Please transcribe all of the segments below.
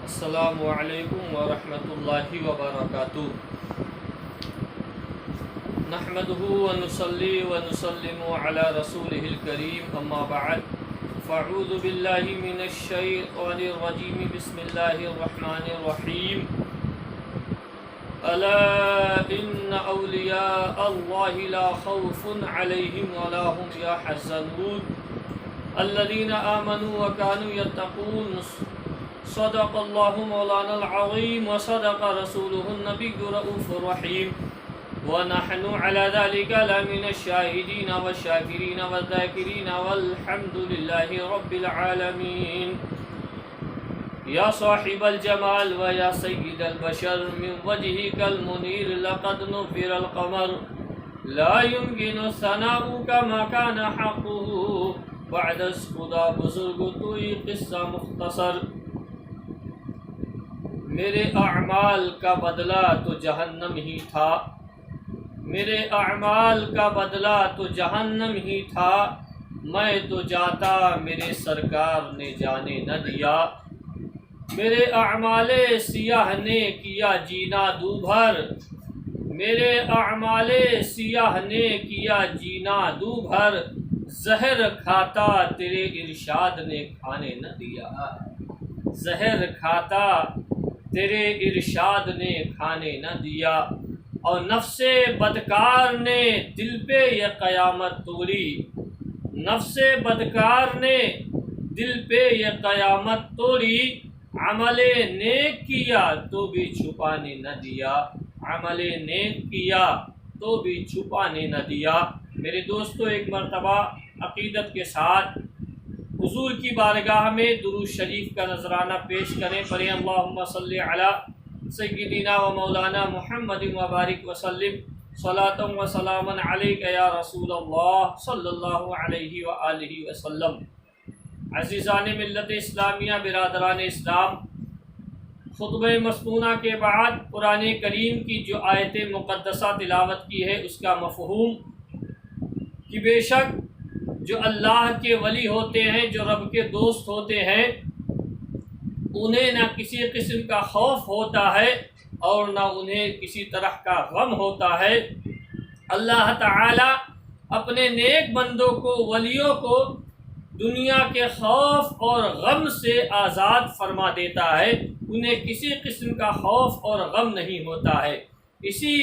السلام علیکم ورحمۃ اللہ وبرکاتہ۔ نحمده ونصلي ونسلم على رسوله الكريم اما بعد فاعوذ باللہ من الشیطان الرجیم بسم اللہ الرحمن الرحیم۔ الا ان اولیاء اللہ لا خوف علیہم ولا هم يحزنون الذین آمنوا وكانوا يتقون صدق اللہ مولانا العظیم وصدق رسولہ النبی رؤوف الرحیم ونحن على ذلك لمن الشاهدين والشاكرين والذاكرين والحمد لله رب العالمين۔ یا صاحب الجمال ويا سيد البشر من وجهك المنير لقد نفر القمر لا يمكن الثناء كما كان حقه بعد خدا بزرگ توئی قصہ مختصر۔ میرے اعمال کا بدلہ تو جہنم ہی تھا، میرے اعمال کا بدلہ تو جہنم ہی تھا، میں تو جاتا میرے سرکار نے جانے نہ دیا۔ میرے اعمال سیاہ نے کیا جینا دو بھر، میرے اعمال سیاہ نے کیا جینا دو بھر، زہر کھاتا تیرے ارشاد نے کھانے نہ دیا، زہر کھاتا تیرے ارشاد نے کھانے نہ دیا۔ اور نفس بدکار نے دل پہ یہ قیامت توڑی، نفس بدکار نے دل پہ یہ قیامت توڑی، عمل نیک کیا تو بھی چھپانے نہ دیا، عمل نیک کیا تو بھی چھپانے نہ دیا۔ میرے دوستو، ایک مرتبہ عقیدت کے ساتھ حضور کی بارگاہ میں درود شریف کا نذرانہ پیش کریں، پڑھیں اللہم صلی علی سیدنا و مولانا محمد وبارک وسلم صلاۃ و سلام علیک یا رسول اللہ صلی اللہ علیہ وآلہ وسلم۔ عزیزان ملت اسلامیہ، برادران اسلام، خطبہ مسنونہ کے بعد قرآن کریم کی جو آیت مقدسہ تلاوت کی ہے، اس کا مفہوم کہ بے شک جو اللہ کے ولی ہوتے ہیں، جو رب کے دوست ہوتے ہیں، انہیں نہ کسی قسم کا خوف ہوتا ہے اور نہ انہیں کسی طرح کا غم ہوتا ہے۔ اللہ تعالی اپنے نیک بندوں کو، ولیوں کو دنیا کے خوف اور غم سے آزاد فرما دیتا ہے، انہیں کسی قسم کا خوف اور غم نہیں ہوتا ہے۔ اسی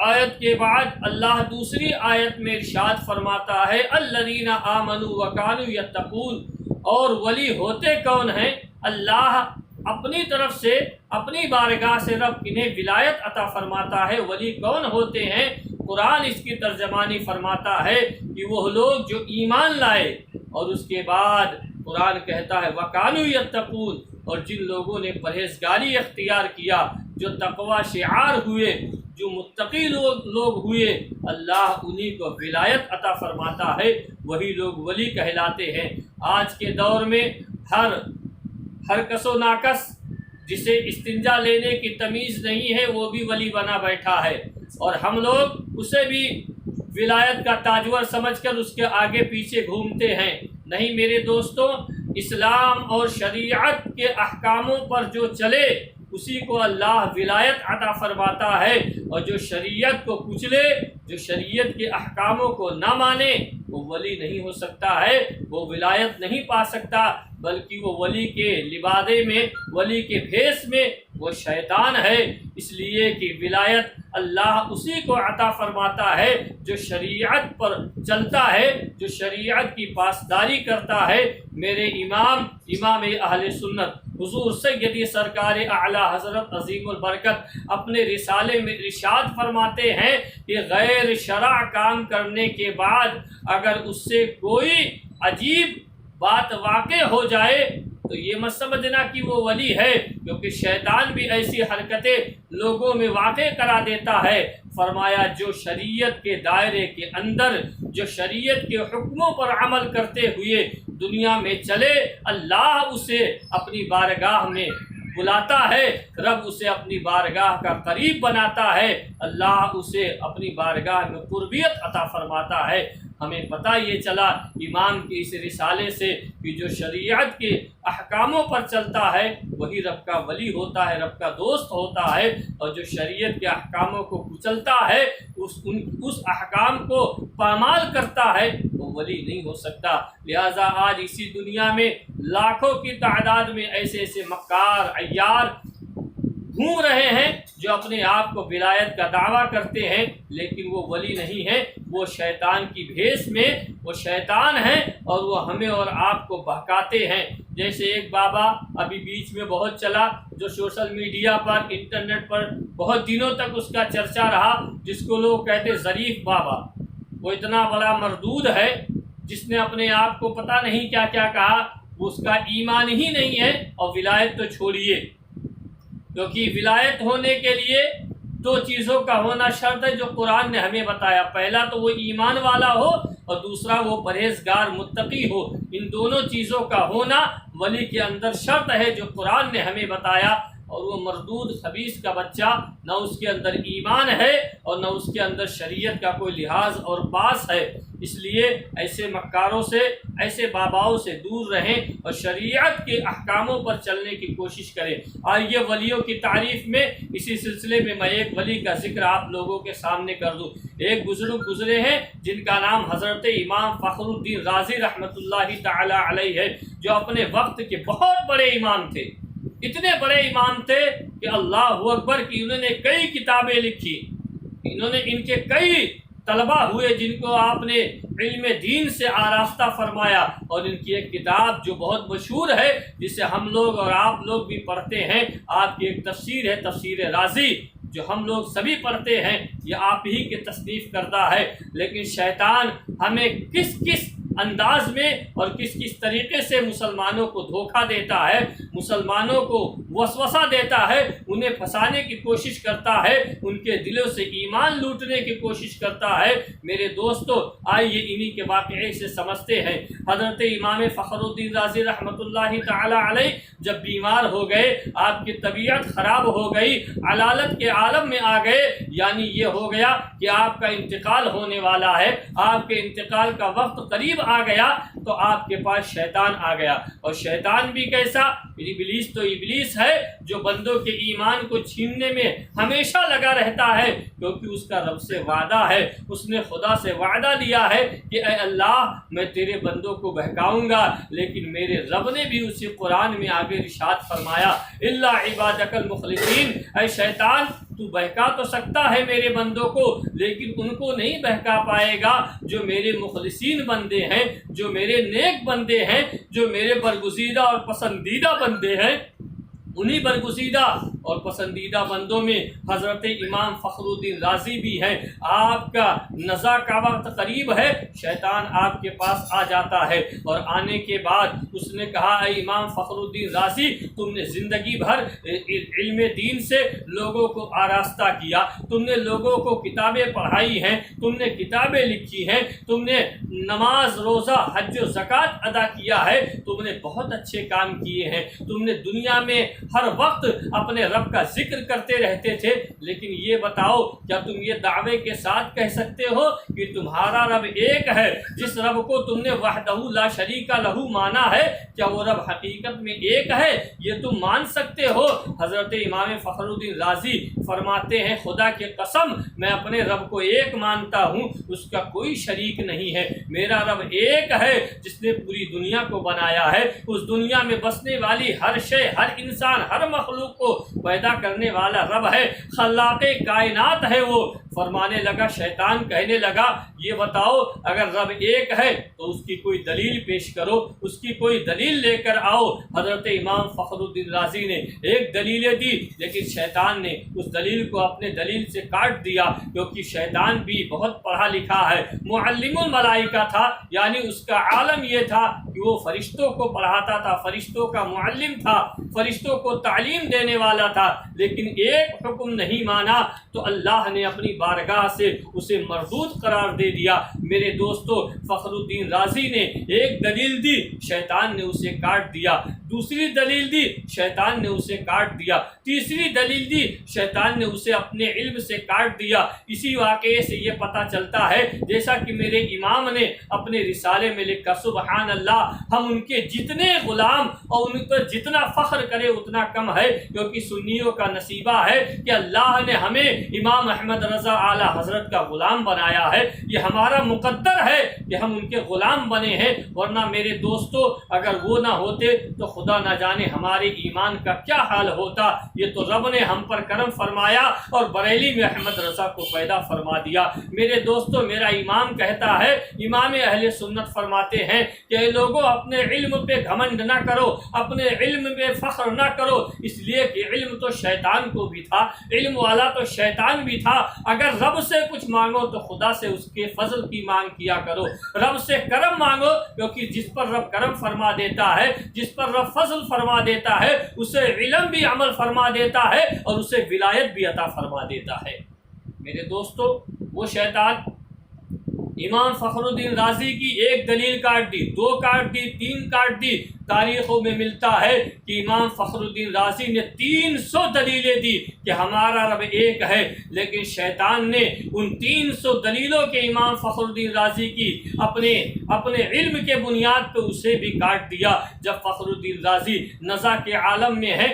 آیت کے بعد اللہ دوسری آیت میں ارشاد فرماتا ہے الذین آمنوا وکانوا یتقون، اور ولی ہوتے کون ہیں؟ اللہ اپنی طرف سے، اپنی بارگاہ سے رب انہیں ولایت عطا فرماتا ہے۔ ولی کون ہوتے ہیں؟ قرآن اس کی ترجمانی فرماتا ہے کہ وہ لوگ جو ایمان لائے، اور اس کے بعد قرآن کہتا ہے وکانوا یتقون، اور جن لوگوں نے پرہیزگاری اختیار کیا، جو تقوی شعار ہوئے، جو متقی لوگ ہوئے، اللہ انہی کو ولایت عطا فرماتا ہے، وہی لوگ ولی کہلاتے ہیں۔ آج کے دور میں ہر کس و ناکس جسے استنجا لینے کی تمیز نہیں ہے، وہ بھی ولی بنا بیٹھا ہے، اور ہم لوگ اسے بھی ولایت کا تاجور سمجھ کر اس کے آگے پیچھے گھومتے ہیں۔ نہیں میرے دوستوں، اسلام اور شریعت کے احکاموں پر جو چلے اسی کو اللہ ولایت عطا فرماتا ہے، اور جو شریعت کو کچلے، جو شریعت کے احکاموں کو نہ مانے، وہ ولی نہیں ہو سکتا ہے، وہ ولایت نہیں پا سکتا، بلکہ وہ ولی کے لبادے میں، ولی کے بھیس میں وہ شیطان ہے۔ اس لیے کہ ولایت اللہ اسی کو عطا فرماتا ہے جو شریعت پر چلتا ہے، جو شریعت کی پاسداری کرتا ہے۔ میرے امام اہل سنت حضور سیدی سرکار اعلی حضرت عظیم البرکت اپنے رسالے میں ارشاد فرماتے ہیں کہ غیر شرع کام کرنے کے بعد اگر اس سے کوئی عجیب بات واقع ہو جائے تو یہ مت سمجھنا کہ وہ ولی ہے، کیونکہ شیطان بھی ایسی حرکتیں لوگوں میں واقع کرا دیتا ہے۔ فرمایا جو شریعت کے دائرے کے اندر، جو شریعت کے حکموں پر عمل کرتے ہوئے دنیا میں چلے، اللہ اسے اپنی بارگاہ میں بلاتا ہے، رب اسے اپنی بارگاہ کا قریب بناتا ہے، اللہ اسے اپنی بارگاہ میں قربیت عطا فرماتا ہے۔ ہمیں پتہ یہ چلا امام کے اس رسالے سے کہ جو شریعت کے احکاموں پر چلتا ہے وہی رب کا ولی ہوتا ہے، رب کا دوست ہوتا ہے، اور جو شریعت کے احکاموں کو کچلتا ہے، اس احکام کو پامال کرتا ہے، وہ ولی نہیں ہو سکتا۔ لہٰذا آج اسی دنیا میں لاکھوں کی تعداد میں ایسے مکار عیار گھوم رہے ہیں جو اپنے آپ کو ولایت کا دعویٰ کرتے ہیں، لیکن وہ ولی نہیں ہیں، وہ شیطان کی بھیس میں وہ شیطان ہیں، اور وہ ہمیں اور آپ کو بہکاتے ہیں۔ جیسے ایک بابا ابھی بیچ میں بہت چلا، جو سوشل میڈیا پر انٹرنیٹ پر بہت دنوں تک اس کا چرچا رہا، جس کو لوگ کہتے ظریف بابا۔ وہ اتنا بڑا مردود ہے جس نے اپنے آپ کو پتہ نہیں کیا کیا کہا، اس کا ایمان ہی نہیں ہے، اور ولایت تو چھوڑیے، کیونکہ ولایت ہونے کے لیے دو چیزوں کا ہونا شرط ہے جو قرآن نے ہمیں بتایا۔ پہلا تو وہ ایمان والا ہو، اور دوسرا وہ پرہیزگار متقی ہو۔ ان دونوں چیزوں کا ہونا ولی کے اندر شرط ہے جو قرآن نے ہمیں بتایا، اور وہ مردود خبیث کا بچہ، نہ اس کے اندر ایمان ہے اور نہ اس کے اندر شریعت کا کوئی لحاظ اور باس ہے۔ اس لیے ایسے مکاروں سے، ایسے باباؤں سے دور رہیں اور شریعت کے احکاموں پر چلنے کی کوشش کریں۔ آئیے ولیوں کی تعریف میں اسی سلسلے میں ایک ولی کا ذکر آپ لوگوں کے سامنے کر دوں۔ ایک بزرگ گزرے ہیں جن کا نام حضرت امام فخر الدین رازی رحمۃ اللہ تعالی علیہ ہے، جو اپنے وقت کے بہت بڑے امام تھے۔ اتنے بڑے امام تھے کہ اللہ اکبر کی انہوں نے کئی کتابیں لکھی، ان کے کئی طلبہ ہوئے جن کو آپ نے علم دین سے آراستہ فرمایا، اور ان کی ایک کتاب جو بہت مشہور ہے جسے ہم لوگ اور آپ لوگ بھی پڑھتے ہیں، آپ کی ایک تفسیر ہے تفسیر رازی، جو ہم لوگ سبھی پڑھتے ہیں، یہ آپ ہی کی تصنیف کردہ ہے۔ لیکن شیطان ہمیں کس کس انداز میں اور کس کس طریقے سے مسلمانوں کو دھوکہ دیتا ہے، مسلمانوں کو وسوسہ دیتا ہے، انہیں پھنسانے کی کوشش کرتا ہے، ان کے دلوں سے ایمان لوٹنے کی کوشش کرتا ہے۔ میرے دوستو، آئیے انہی کے واقعے سے سمجھتے ہیں۔ حضرت امام فخر الدین رازی رحمۃ اللہ تعالی علیہ جب بیمار ہو گئے، آپ کی طبیعت خراب ہو گئی، علالت کے عالم میں آ گئے، یعنی یہ ہو گیا کہ آپ کا انتقال ہونے والا ہے، آپ کے انتقال کا وقت قریب آ گیا، تو آپ کے پاس شیطان آ گیا۔ اور شیطان بھی کیسا؟ ابلیس تو ابلیس ہے جو بندوں کے ایمان کو چھیننے میں ہمیشہ لگا رہتا ہے، کیونکہ اس کا رب سے وعدہ ہے، اس نے خدا سے وعدہ لیا ہے کہ اے اللہ میں تیرے بندوں کو بہکاؤں گا، لیکن میرے رب نے بھی اسی قرآن میں آگے ارشاد فرمایا الا عبادک المخلصین، اے شیطان تو بہکا تو سکتا ہے میرے بندوں کو، لیکن ان کو نہیں بہکا پائے گا جو میرے مخلصین بندے ہیں، جو میرے نیک بندے ہیں، جو میرے برگزیدہ اور پسندیدہ بندے ہیں۔ انہی برگزیدہ اور پسندیدہ بندوں میں حضرت امام فخر الدین رازی بھی ہیں۔ آپ کا نزا کا وقت قریب ہے، شیطان آپ کے پاس آ جاتا ہے، اور آنے کے بعد اس نے کہا اے امام فخر الدین رازی، تم نے زندگی بھر علم دین سے لوگوں کو آراستہ کیا، تم نے لوگوں کو کتابیں پڑھائی ہیں، تم نے کتابیں لکھی ہیں، تم نے نماز روزہ حج و زکوٰۃ ادا کیا ہے، تم نے بہت اچھے کام کیے ہیں، تم نے دنیا میں ہر وقت اپنے رب کا ذکر کرتے رہتے تھے، لیکن یہ بتاؤ کیا تم یہ دعوے کے ساتھ کہہ سکتے ہو کہ تمہارا رب ایک ہے؟ جس رب کو تم نے وحدہ لا شریک لہ مانا ہے، کیا وہ رب حقیقت میں ایک ہے؟ یہ تم مان سکتے ہو؟ حضرت امام فخر الدین رازی فرماتے ہیں خدا کی قسم میں اپنے رب کو ایک مانتا ہوں، اس کا کوئی شریک نہیں ہے، میرا رب ایک ہے جس نے پوری دنیا کو بنایا ہے، اس دنیا میں بسنے والی ہر شے، ہر انسان، ہر مخلوق کو پیدا کرنے والا رب ہے، خلاق کائنات ہے وہ۔ فرمانے لگا، شیطان کہنے لگا یہ بتاؤ اگر رب ایک ہے تو اس کی کوئی دلیل پیش کرو، اس کی کوئی دلیل لے کر آؤ۔ حضرت امام فخر الدین رازی نے ایک دلیل دی، لیکن شیطان نے اس دلیل کو اپنے دلیل سے کاٹ دیا، کیونکہ شیطان بھی بہت پڑھا لکھا ہے، معلم الملائکہ تھا، یعنی اس کا عالم یہ تھا کہ وہ فرشتوں کو پڑھاتا تھا، فرشتوں کا معلم تھا، فرشتوں کو تعلیم دینے والا تھا، لیکن ایک حکم نہیں مانا تو اللہ نے اپنی بارگاہ سے اسے مردود قرار دے دیا۔ میرے دوستو، فخر الدین رازی نے ایک دلیل دی، شیطان نے اسے کاٹ دیا، دوسری دلیل دی، شیطان نے اسے کاٹ دیا، تیسری دلیل دی، شیطان نے اسے اپنے علم سے کاٹ دیا۔ اسی واقعے سے یہ پتہ چلتا ہے، جیسا کہ میرے امام نے اپنے رسالے میں لکھا، سبحان اللہ، ہم ان کے جتنے غلام اور ان پر جتنا فخر کرے اتنا کم ہے، کیونکہ سنیوں کا نصیبہ ہے کہ اللہ نے ہمیں امام احمد رضا اعلیٰ حضرت کا غلام بنایا ہے۔ یہ ہمارا مقدر ہے کہ ہم ان کے غلام بنے ہیں، ورنہ میرے دوستو اگر وہ نہ ہوتے تو خدا نہ جانے ہمارے ایمان کا کیا حال ہوتا۔ یہ تو رب نے ہم پر کرم فرمایا اور بریلی میں احمد رضا کو پیدا فرما دیا۔ میرے دوستو، میرا امام کہتا ہے، امام اہل سنت فرماتے ہیں کہ اے لوگوں، اپنے علم پہ گھمنڈ نہ کرو، اپنے علم پہ فخر نہ کرو، اس لیے کہ علم تو شیطان کو بھی تھا، علم والا تو شیطان بھی تھا۔ اگر رب سے کچھ مانگو تو خدا سے اس کے فضل کی مانگ کیا کرو، رب سے کرم مانگو، کیونکہ جس پر رب کرم فرما دیتا ہے، جس پر رب فضل فرما دیتا ہے، اسے علم بھی عمل فرما دیتا ہے اور اسے ولایت بھی عطا فرما دیتا ہے۔ میرے دوستو، وہ شیطان امام فخر الدین رازی کی ایک دلیل کاٹ دی، دو کاٹ دی، تین کاٹ دی۔ تاریخوں میں ملتا ہے کہ امام فخر الدین رازی نے 300 دلیلیں دی کہ ہمارا رب ایک ہے، لیکن شیطان نے ان 300 دلیلوں کے امام فخر الدین رازی کی اپنے علم کے بنیاد پہ اسے بھی کاٹ دیا۔ جب فخر الدین رازی نزا کے عالم میں ہے،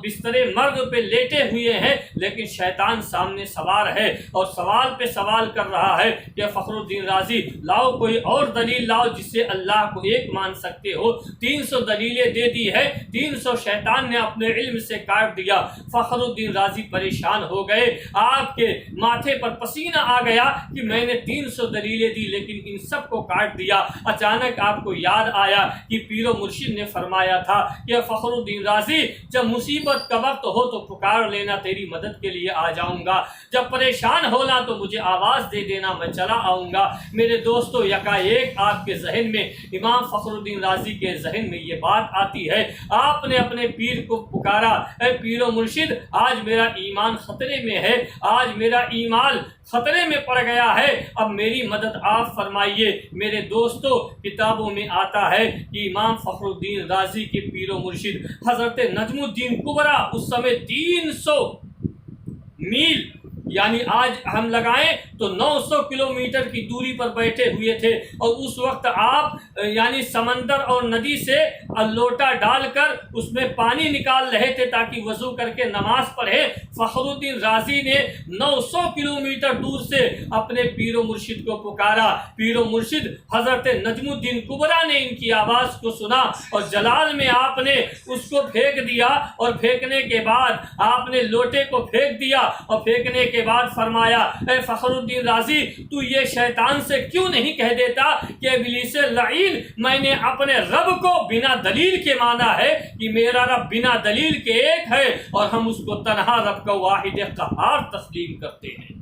بستر مرگ پہ لیٹے ہوئے ہیں، لیکن شیطان سامنے سوار ہے اور سوال پہ سوال کر رہا ہے کہ فخر الدین رازی لاؤ، کوئی اور دلیل لاؤ جس سے اللہ کو ایک مان سکتے ہو۔ 300 دلیلیں دے دی ہے، 300 شیطان نے اپنے علم سے کاٹ دیا۔ فخر الدین رازی پریشان ہو گئے، آپ کے ماتھے پر پسینہ آ گیا کہ میں نے 300 دلیلیں دی لیکن ان سب کو کاٹ دیا۔ اچانک آپ کو یاد آیا کہ پیر و مرشد نے فرمایا تھا کہ فخر الدین رازی، جب مصیبت کا وقت ہو تو پکار لینا، تیری مدد کے لیے آ جاؤں گا، جب پریشان ہونا تو مجھے آواز دے دینا، میں چلا آؤں گا۔ میرے دوستو، یکا ایک آپ کے ذہن میں، امام فخر الدین رازی کے ذہن میں یہ بات آتی ہے، آپ نے اپنے پیر کو پکارا، اے پیر و مرشد، آج میرا ایمان خطرے میں ہے، آج میرا ایمان خطرے میں پڑ گیا ہے، اب میری مدد آپ فرمائیے۔ میرے دوستو، کتابوں میں آتا ہے کہ امام فخر الدین رازی کے پیر و مرشد حضرت نجم الدین کبرا اس سمے 300 میل، یعنی آج ہم لگائیں تو 900 کلومیٹر کی دوری پر بیٹھے ہوئے تھے، اور اس وقت آپ یعنی سمندر اور ندی سے لوٹا ڈال کر اس میں پانی نکال رہے تھے تاکہ وضو کر کے نماز پڑھے۔ فخر الدین رازی نے 900 کلومیٹر دور سے اپنے پیر و مرشد کو پکارا۔ پیر و مرشد حضرت نجم الدین کبرا نے ان کی آواز کو سنا اور جلال میں آپ نے اس کو پھینک دیا، اور پھینکنے کے بعد آپ نے لوٹے کو پھینک دیا، اور پھینکنے کے بعد فرمایا، اے فخر الدین رازی، تو یہ شیطان سے کیوں نہیں کہہ دیتا کہ ابلیس لعین، میں نے اپنے رب کو بنا دلیل کے مانا ہے کہ میرا رب بنا دلیل کے ایک ہے، اور ہم اس کو تنہا رب کا واحد قہار تسلیم کرتے ہیں۔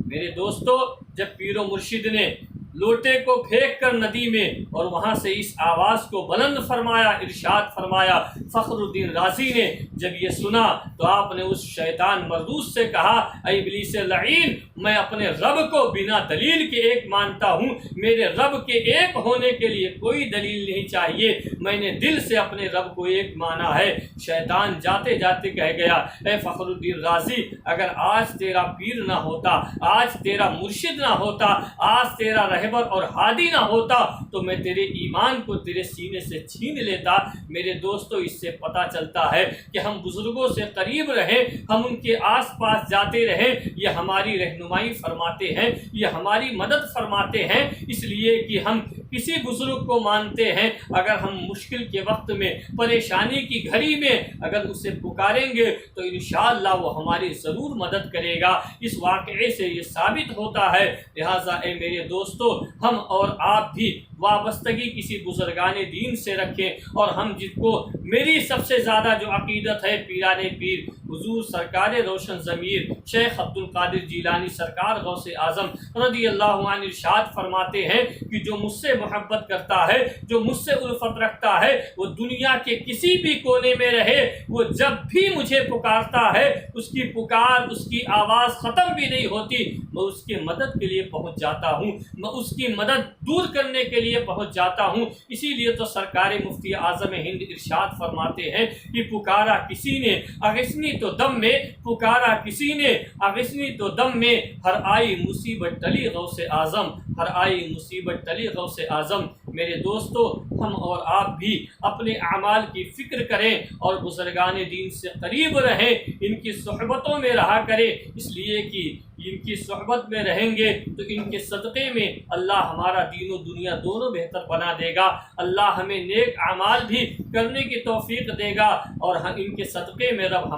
میرے دوستو، جب پیر و مرشد نے لوٹے کو پھینک کر ندی میں اور وہاں سے اس آواز کو بلند فرمایا، ارشاد فرمایا، فخر الدین رازی نے جب یہ سنا تو آپ نے اس شیطان مردود سے کہا، اے ابلیس لعین، میں اپنے رب کو بنا دلیل کے ایک مانتا ہوں، میرے رب کے ایک ہونے کے لیے کوئی دلیل نہیں چاہیے، میں نے دل سے اپنے رب کو ایک مانا ہے۔ شیطان جاتے جاتے کہہ گیا، اے فخر الدین رازی، اگر آج تیرا پیر نہ ہوتا، آج تیرا مرشد نہ ہوتا، آج تیرا رہبر اور ہادی نہ ہوتا تو میں تیرے ایمان کو تیرے سینے سے چھین لیتا۔ میرے دوستو، اس سے پتہ چلتا ہے کہ ہم بزرگوں سے قریب رہیں، ہم ان کے آس پاس جاتے رہیں، یہ ہماری رہنمائی فرماتے ہیں، یہ ہماری مدد فرماتے ہیں، اس لیے کہ ہم کسی بزرگ کو مانتے ہیں، اگر ہم مشکل کے وقت میں، پریشانی کی گھڑی میں اگر اسے پکاریں گے تو انشاءاللہ وہ ہماری ضرور مدد کرے گا۔ اس واقعے سے یہ ثابت ہوتا ہے، لہٰذا اے میرے دوستو، ہم اور آپ بھی وابستگی کسی بزرگان دین سے رکھیں، اور ہم جس کو میری سب سے زیادہ جو عقیدت ہے پیران پیر حضور سرکار روشن ضمیر شیخ عبد القادر جیلانی سرکار غوث اعظم رضی اللہ عنہ ارشاد فرماتے ہیں کہ جو مجھ سے محبت کرتا ہے، جو مجھ سے الفت رکھتا ہے، وہ دنیا کے کسی بھی کونے میں رہے، وہ جب بھی مجھے پکارتا ہے اس کی پکار، اس کی آواز ختم بھی نہیں ہوتی، میں اس کی مدد کے لیے پہنچ جاتا ہوں، میں اس کی مدد دور کرنے کے لیے پہنچ جاتا ہوں۔ اسی لیے تو سرکار مفتی اعظم ہند ارشاد فرماتے ہیں کہ پکارا کسی نے اغثنی تو دم میں، پکارا کسی نے اغثنی تو دم میں، ہر آئی مصیبت ٹلی غوث اعظم، ہر آئی مصیبت ٹلی غوث اعظم۔ میرے دوستو، ہم اور آپ بھی اپنے اعمال کی فکر کریں اور بزرگان دین سے قریب رہیں، ان کی صحبتوں میں رہا کریں، اس لیے کہ ان کی صحبت میں رہیں گے تو ان کے صدقے میں اللہ ہمارا دین و دنیا دونوں بہتر بنا دے گا، اللہ ہمیں نیک اعمال بھی کرنے کی توفیق دے گا، اور ان کے صدقے میں رب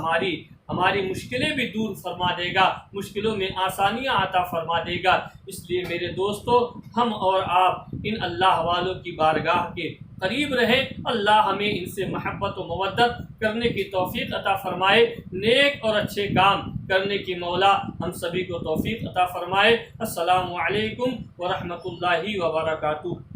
ہماری مشکلیں بھی دور فرما دے گا، مشکلوں میں آسانیاں عطا فرما دے گا۔ اس لیے میرے دوستو، ہم اور آپ ان اللہ والوں کی بارگاہ کے قریب رہیں، اللہ ہمیں ان سے محبت و مودت کرنے کی توفیق عطا فرمائے، نیک اور اچھے کام کرنے کی مولا ہم سبھی کو توفیق عطا فرمائے۔ السلام علیکم ورحمۃ اللہ وبرکاتہ۔